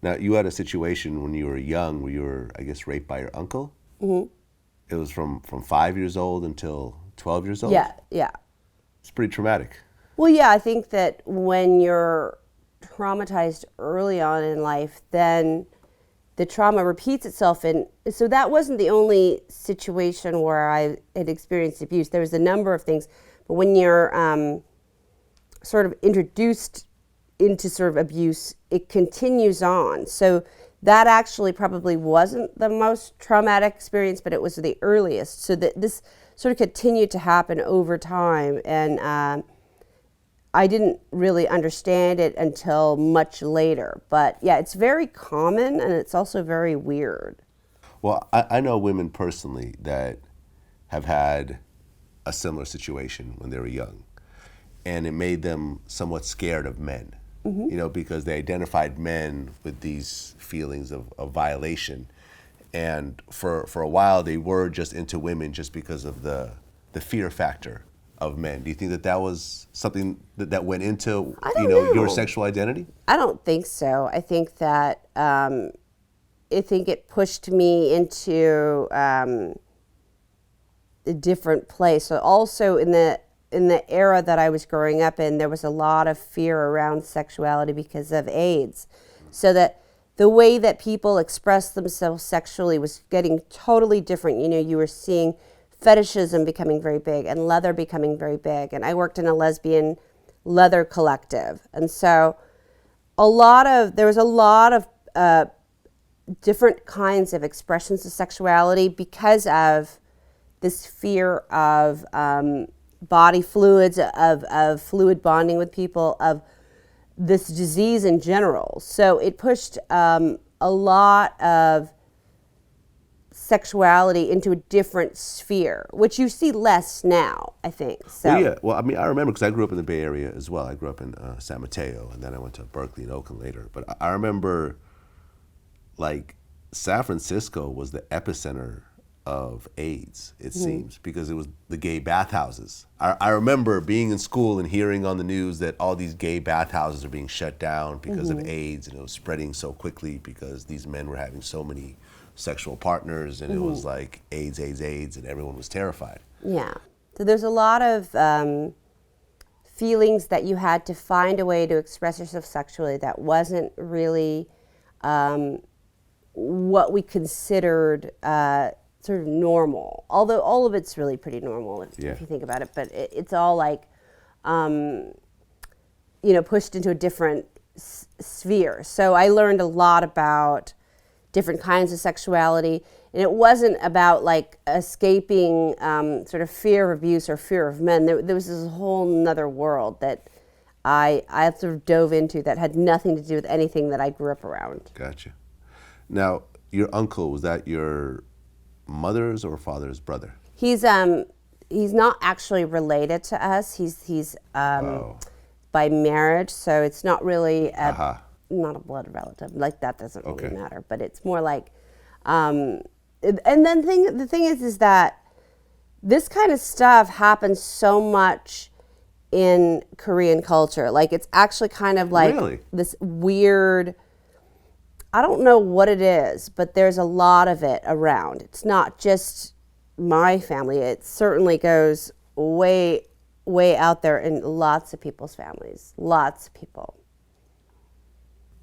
Now, you had a situation when you were young where you were, I guess, raped by your uncle. Mm-hmm. It was from 5 years old until 12 years old? Yeah, yeah. It's pretty traumatic. Well, yeah, I think that when you're traumatized early on in life, then the trauma repeats itself. And so that wasn't the only situation where I had experienced abuse. There was a number of things. But when you're sort of introduced into sort of abuse, it continues on. So that actually probably wasn't the most traumatic experience, but it was the earliest. So that this sort of continued to happen over time. And I didn't really understand it until much later. But yeah, it's very common and it's also very weird. Well, I know women personally that have had a similar situation when they were young, and it made them somewhat scared of men, because they identified men with these feelings of violation. And for a while, they were just into women just because of the fear factor of men. Do you think that was something that went into your sexual identity? I don't think so. I think that I think it pushed me into a different place. So also in the era that I was growing up in, there was a lot of fear around sexuality because of AIDS. So that the way that people expressed themselves sexually was getting totally different. You were seeing fetishism becoming very big and leather becoming very big. And I worked in a lesbian leather collective. And so there was a lot of different kinds of expressions of sexuality because of this fear of body fluids, of fluid bonding with people, of this disease in general. So it pushed a lot of sexuality into a different sphere, which you see less now, I think. So. Well, yeah. Well, I mean, I remember because I grew up in the Bay Area as well. I grew up in San Mateo, and then I went to Berkeley and Oakland later. But I remember, like, San Francisco was the epicenter of AIDS, it seems, because it was the gay bathhouses. I remember being in school and hearing on the news that all these gay bathhouses are being shut down because of AIDS, and it was spreading so quickly because these men were having so many sexual partners, and it was like AIDS, AIDS, AIDS, and everyone was terrified. Yeah. So there's a lot of feelings that you had to find a way to express yourself sexually that wasn't really what we considered sort of normal, although all of it's really pretty normal if you think about it, but it's all like, pushed into a different sphere. So I learned a lot about different kinds of sexuality, and it wasn't about like escaping sort of fear of abuse or fear of men. There was this whole nother world that I sort of dove into that had nothing to do with anything that I grew up around. Gotcha. Now, your uncle, was that your mother's or father's brother? He's not actually related to us. He's by marriage, so it's not really not a blood relative. Like that doesn't really matter. But it's more like, and then the thing is that this kind of stuff happens so much in Korean culture. Like it's actually kind of like this weird. I don't know what it is, but there's a lot of it around. It's not just my family. It certainly goes way, way out there in lots of people's families. Lots of people.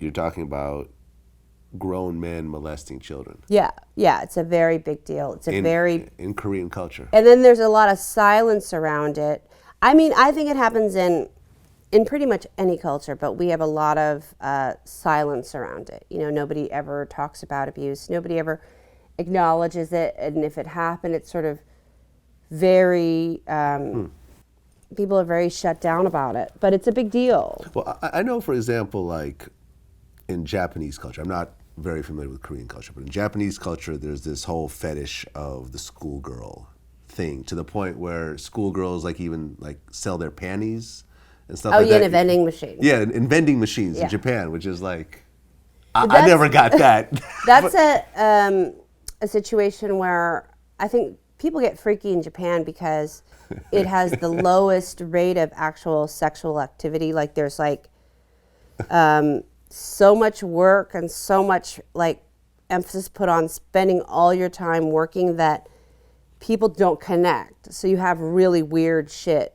You're talking about grown men molesting children. Yeah, it's a very big deal. It's in Korean culture. And then there's a lot of silence around it. I mean, I think it happens in pretty much any culture, but we have a lot of silence around it. Nobody ever talks about abuse. Nobody ever acknowledges it. And if it happened, it's sort of very, people are very shut down about it. But it's a big deal. Well, I know, for example, like in Japanese culture, I'm not very familiar with Korean culture, but in Japanese culture, there's this whole fetish of the schoolgirl thing, to the point where schoolgirls even sell their panties and stuff like that. In a vending machine. Yeah, in vending machines in Japan, which is like, I never got that. That's a situation where I think people get freaky in Japan because it has the lowest rate of actual sexual activity. Like there's so much work and so much like emphasis put on spending all your time working that people don't connect. So you have really weird shit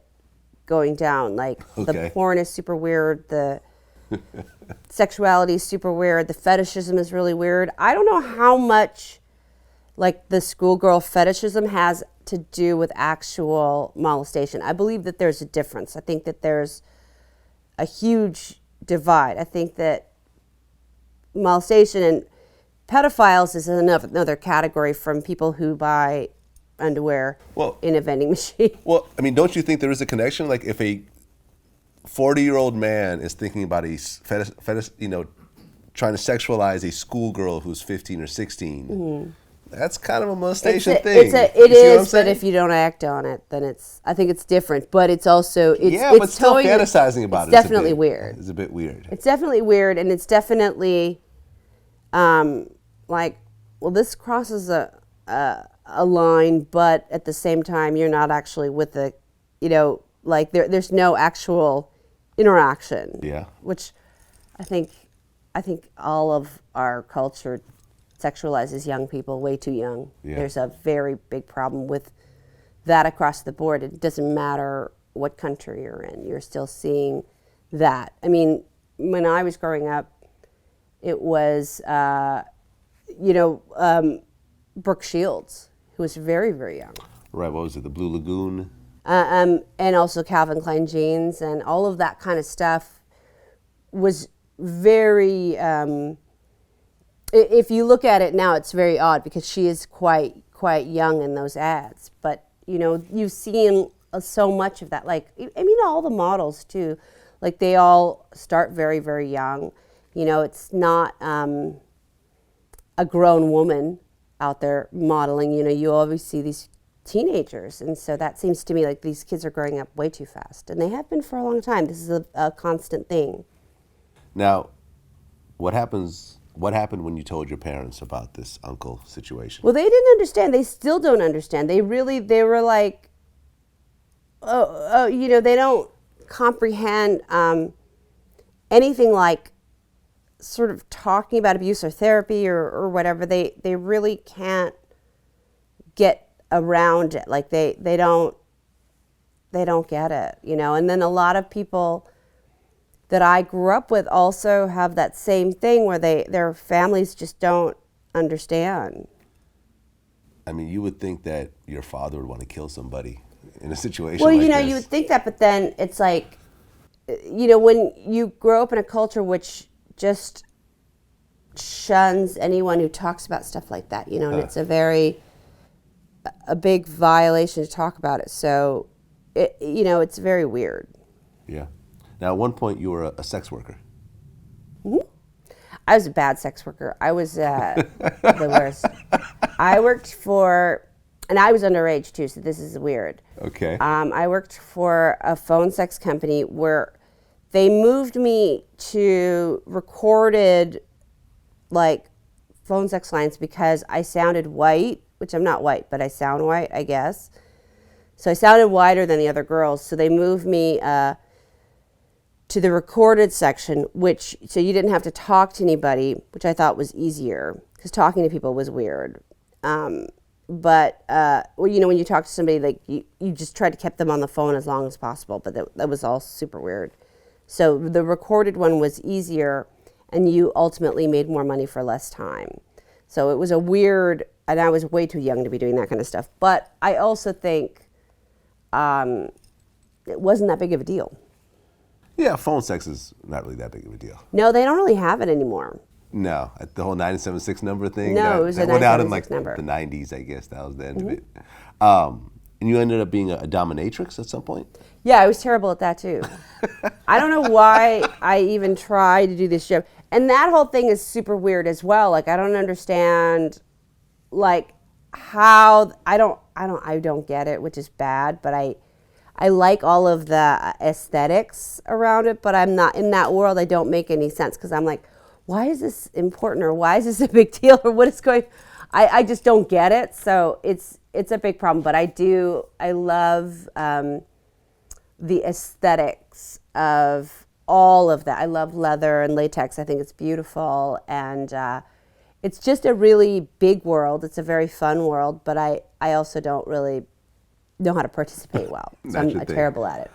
going down. Like the Okay. porn is super weird, the sexuality is super weird, the fetishism is really weird. I don't know how much like the schoolgirl fetishism has to do with actual molestation. I believe that there's a difference. I think that there's a huge divide. I think that molestation and pedophiles is another category from people who buy underwear Well- in a vending machine. Well, I mean, don't you think there is a connection? Like if a 40-year-old man is thinking about a fetish, trying to sexualize a schoolgirl who's 15 or 16, that's kind of a molestation thing. It You see what I'm is, but saying? if you don't act on it, then I think it's different. But it's also, but still fantasizing about it's it. definitely weird. It's a bit weird. It's definitely weird, and it's definitely like, well, this crosses a line, but at the same time, you're not actually with the, like there's no actual interaction. Yeah. Which I think all of our culture sexualizes young people way too young. Yeah. There's a very big problem with that across the board. It doesn't matter what country you're in. You're still seeing that. I mean, when I was growing up, it was, Brooke Shields, who was very, very young. Right, what was it, the Blue Lagoon? And also Calvin Klein jeans and all of that kind of stuff was very, if you look at it now, it's very odd because she is quite young in those ads. But, you've seen so much of that. Like, I mean, all the models too, like they all start very, very young. It's not a grown woman out there modeling. You always see these teenagers, and so that seems to me like these kids are growing up way too fast, and they have been for a long time. This is a constant thing. Now, what happened when you told your parents about this uncle situation? Well, they didn't understand. They still don't understand. They were like, they don't comprehend anything like sort of talking about abuse or therapy or whatever. They really can't get around it. Like they don't get it, and then a lot of people that I grew up with also have that same thing where their families just don't understand. I mean, you would think that your father would want to kill somebody in a situation Well, like this. you would think that, but then it's like, when you grow up in a culture which just shuns anyone who talks about stuff like that, and it's a big violation to talk about it. So, it's very weird. Yeah. Now, at one point, you were a sex worker. Mm-hmm. I was a bad sex worker. I was the worst. I worked and I was underage too, so this is weird. Okay. I worked for a phone sex company where they moved me to recorded, like, phone sex lines because I sounded white, which I'm not white, but I sound white, I guess. So I sounded whiter than the other girls, so they moved me to the recorded section, so you didn't have to talk to anybody, which I thought was easier, because talking to people was weird. But when you talk to somebody, like you just tried to keep them on the phone as long as possible, but that was all super weird. So the recorded one was easier, and you ultimately made more money for less time. So it was and I was way too young to be doing that kind of stuff. But I also think it wasn't that big of a deal. Yeah, phone sex is not really that big of a deal. No, they don't really have it anymore. No, the whole 976 number thing. No, it was a that went out in 976 number. the 90s, I guess. That was the end of it. And you ended up being a dominatrix at some point? Yeah, I was terrible at that too. I don't know why I even tried to do this show. And that whole thing is super weird as well. Like, I don't understand, like, how I don't get it, which is bad, but I like all of the aesthetics around it, but I'm not in that world. I don't make any sense because I'm like, why is this important, or why is this a big deal, or what is going? I just don't get it. So it's a big problem. But I love the aesthetics of all of that. I love leather and latex. I think it's beautiful, and it's just a really big world. It's a very fun world, but I also don't really know how to participate well. So Not I'm your thing. terrible at it.